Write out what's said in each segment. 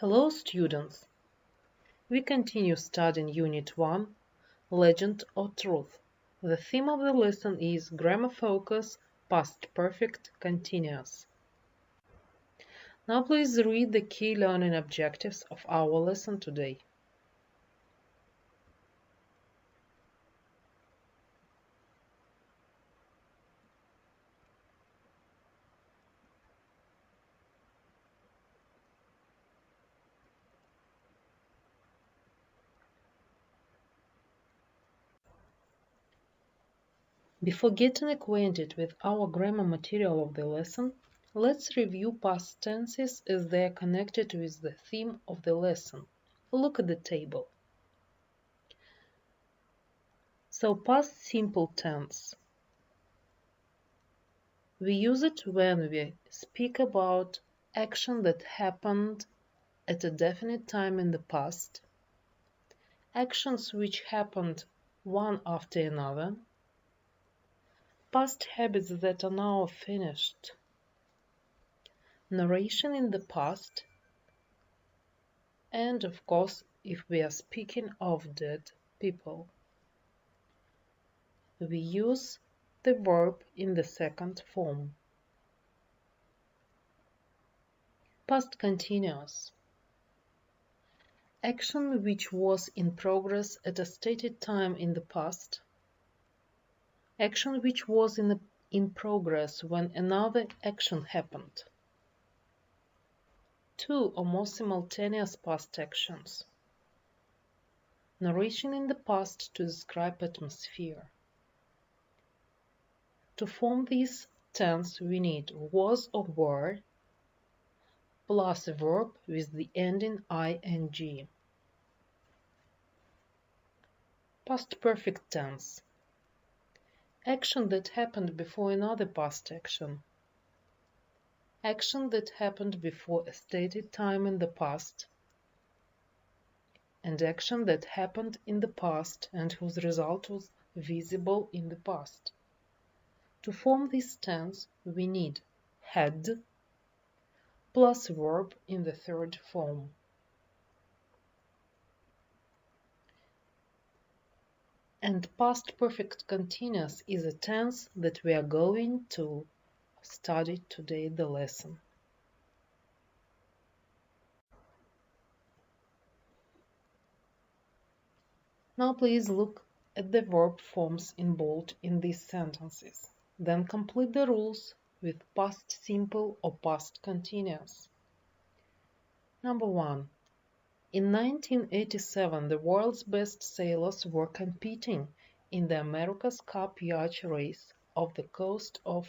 Hello students! We continue studying Unit 1, Legend or Truth. The theme of the lesson is Grammar Focus, Past Perfect Continuous. Now please read the key learning objectives of our lesson today. Before getting acquainted with our grammar material of the lesson, let's review past tenses as they are connected with the theme of the lesson. Look at the table. So past simple tense. We use it when we speak about action that happened at a definite time in the past, actions which happened one after another, past habits that are now finished, narration in the past, and of course, if we are speaking of dead people. We use the verb in the second form. Past continuous. Action which was in progress at a stated time in the past. Action which was in progress when another action happened. Two or more simultaneous past actions. Narration in the past to describe atmosphere. To form this tense we need was or were plus a verb with the ending ing. Past perfect tense. Action that happened before another past action. Action that happened before a stated time in the past. And action that happened in the past and whose result was visible in the past. To form this tense, we need had plus verb in the third form. And past perfect continuous is a tense that we are going to study today the lesson. Now please look at the verb forms in bold in these sentences. Then complete the rules with past simple or past continuous. Number 1. In 1987, the world's best sailors were competing in the America's Cup yacht race off the coast of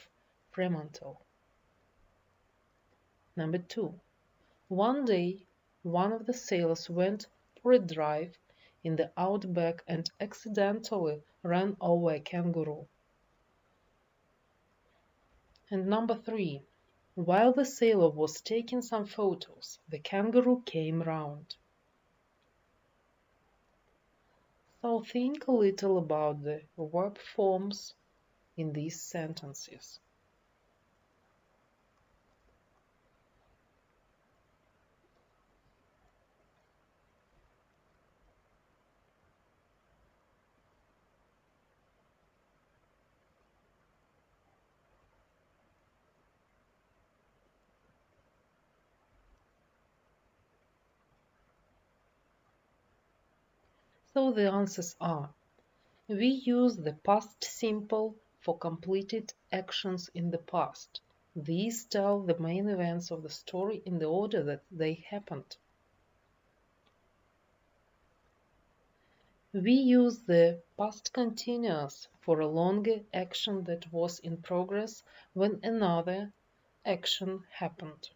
Fremantle. Number 2. One day, one of the sailors went for a drive in the outback and accidentally ran over a kangaroo. And number 3. While the sailor was taking some photos, the kangaroo came round. So think a little about the verb forms in these sentences. So the answers are: we use the past simple for completed actions in the past. These tell the main events of the story in the order that they happened. We use the past continuous for a longer action that was in progress when another action happened.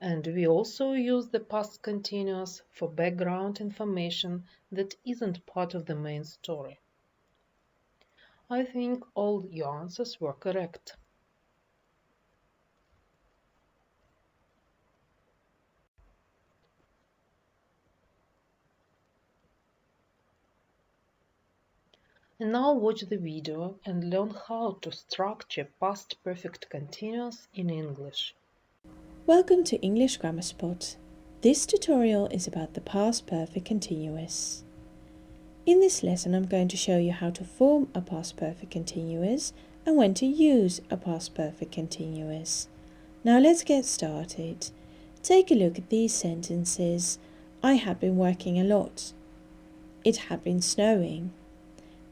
And we also use the past continuous for background information that isn't part of the main story. I think all your answers were correct. And now watch the video and learn how to structure past perfect continuous in English. Welcome to English Grammar Spot. This tutorial is about the past perfect continuous. In this lesson I'm going to show you how to form a past perfect continuous and when to use a past perfect continuous. Now let's get started. Take a look at these sentences. I had been working a lot. It had been snowing.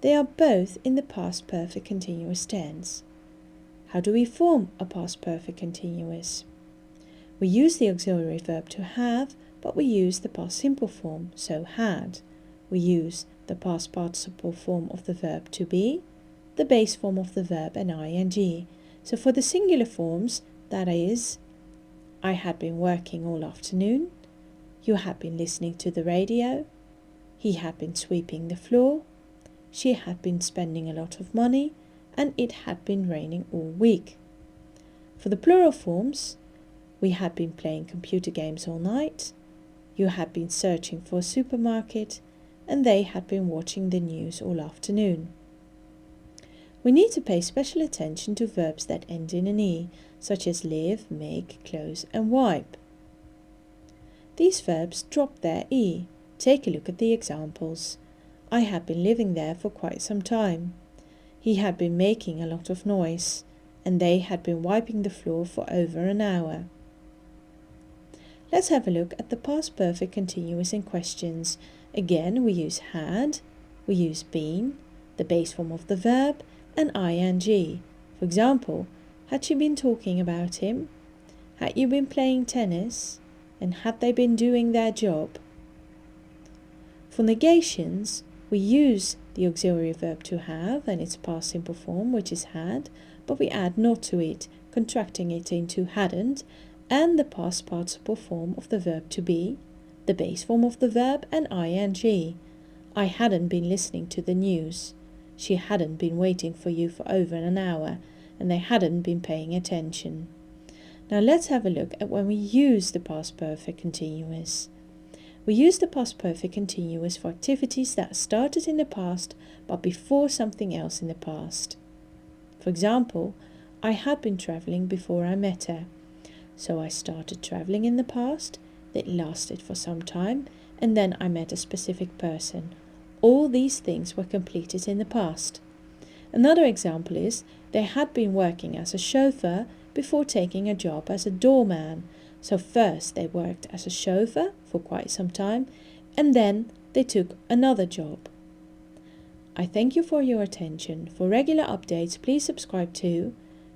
They are both in the past perfect continuous tense. How do we form a past perfect continuous? We use the auxiliary verb to have, but we use the past simple form, so had. We use the past participle form of the verb to be, the base form of the verb and ing. So for the singular forms, that is, I had been working all afternoon, you had been listening to the radio, he had been sweeping the floor, she had been spending a lot of money, and it had been raining all week. For the plural forms, we had been playing computer games all night, you had been searching for a supermarket, and they had been watching the news all afternoon. We need to pay special attention to verbs that end in an E, such as live, make, close, and wipe. These verbs drop their E. Take a look at the examples. I had been living there for quite some time. He had been making a lot of noise, and they had been wiping the floor for over an hour. Let's have a look at the past perfect continuous in questions. Again, we use had, we use been, the base form of the verb, and ing. For example, had she been talking about him? Had you been playing tennis? And had they been doing their job? For negations, we use the auxiliary verb to have and its past simple form, which is had, but we add not to it, contracting it into hadn't, and the past participle form of the verb to be, the base form of the verb, and ing. I hadn't been listening to the news. She hadn't been waiting for you for over an hour, and they hadn't been paying attention. Now let's have a look at when we use the past perfect continuous. We use the past perfect continuous for activities that started in the past but before something else in the past. For example, I had been travelling before I met her. So I started travelling in the past, it lasted for some time, and then I met a specific person. All these things were completed in the past. Another example is, they had been working as a chauffeur before taking a job as a doorman. So first they worked as a chauffeur for quite some time, and then they took another job. I thank you for your attention. For regular updates, please subscribe to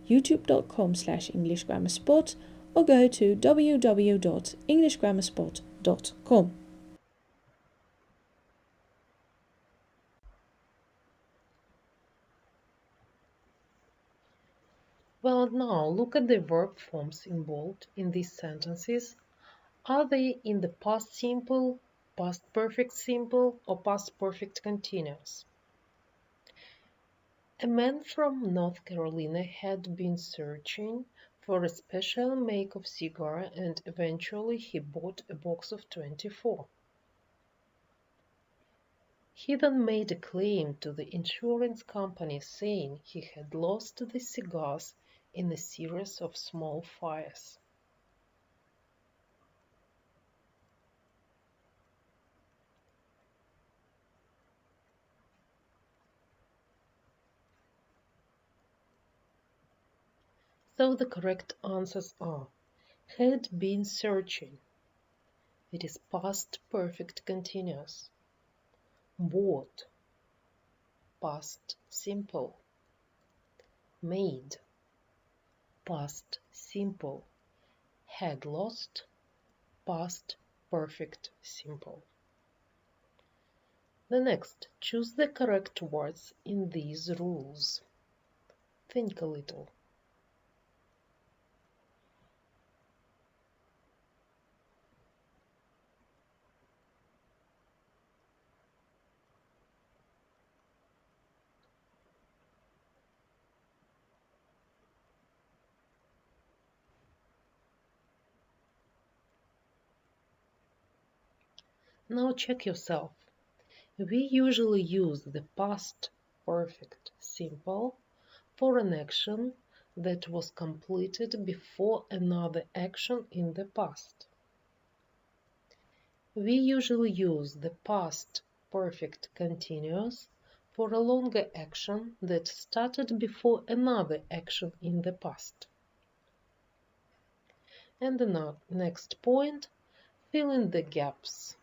youtube.com/EnglishGrammarSpot or go to www.englishgrammarspot.com. Well, now look at the verb forms in bold in these sentences. Are they in the past simple, past perfect simple, or past perfect continuous? A man from North Carolina had been searching for a special make of cigar and eventually he bought a box of 24. He then made a claim to the insurance company saying he had lost the cigars in a series of small fires. So the correct answers are had been searching. It is past perfect continuous. Bought, past simple. Made, past simple. Had lost, past perfect simple. The next, choose the correct words in these rules. Think a little. Now check yourself. We usually use the past perfect simple for an action that was completed before another action in the past. We usually use the past perfect continuous for a longer action that started before another action in the past. And the next point, fill in the gaps.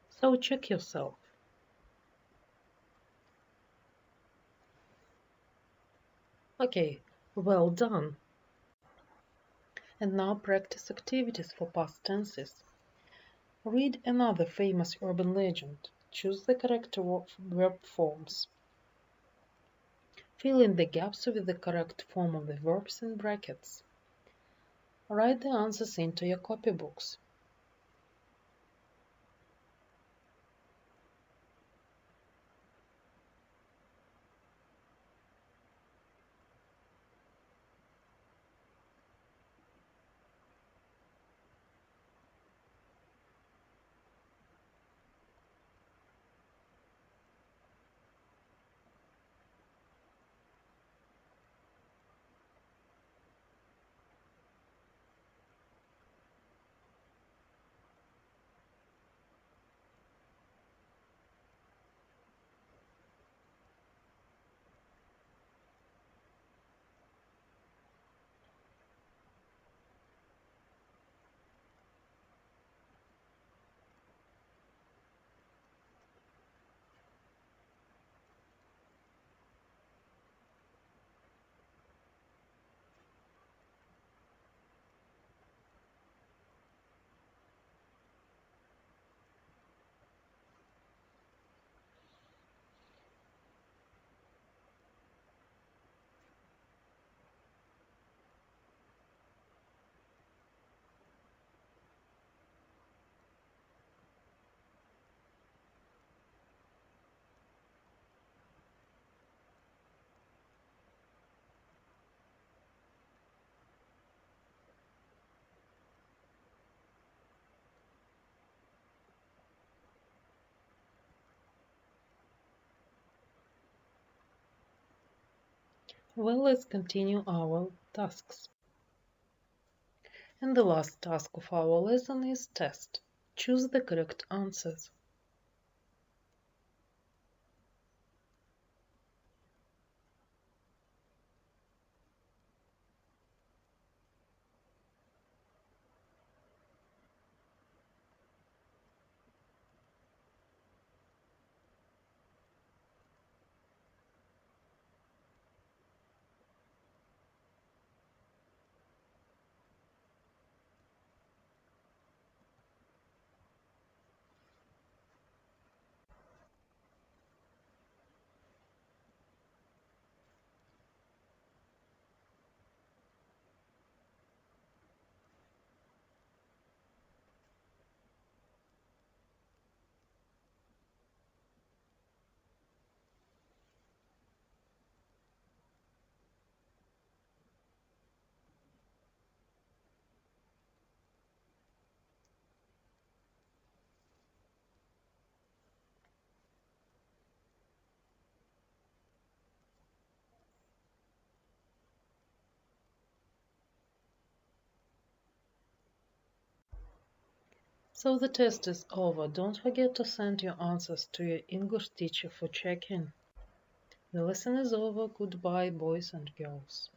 So check yourself. Okay, well done. And now practice activities for past tenses. Read another famous urban legend. Choose the correct verb forms. Fill in the gaps with the correct form of the verbs in brackets. Write the answers into your copybooks. Well, let's continue our tasks. And the last task of our lesson is test. Choose the correct answers. So the test is over. Don't forget to send your answers to your English teacher for checking. The lesson is over. Goodbye, boys and girls.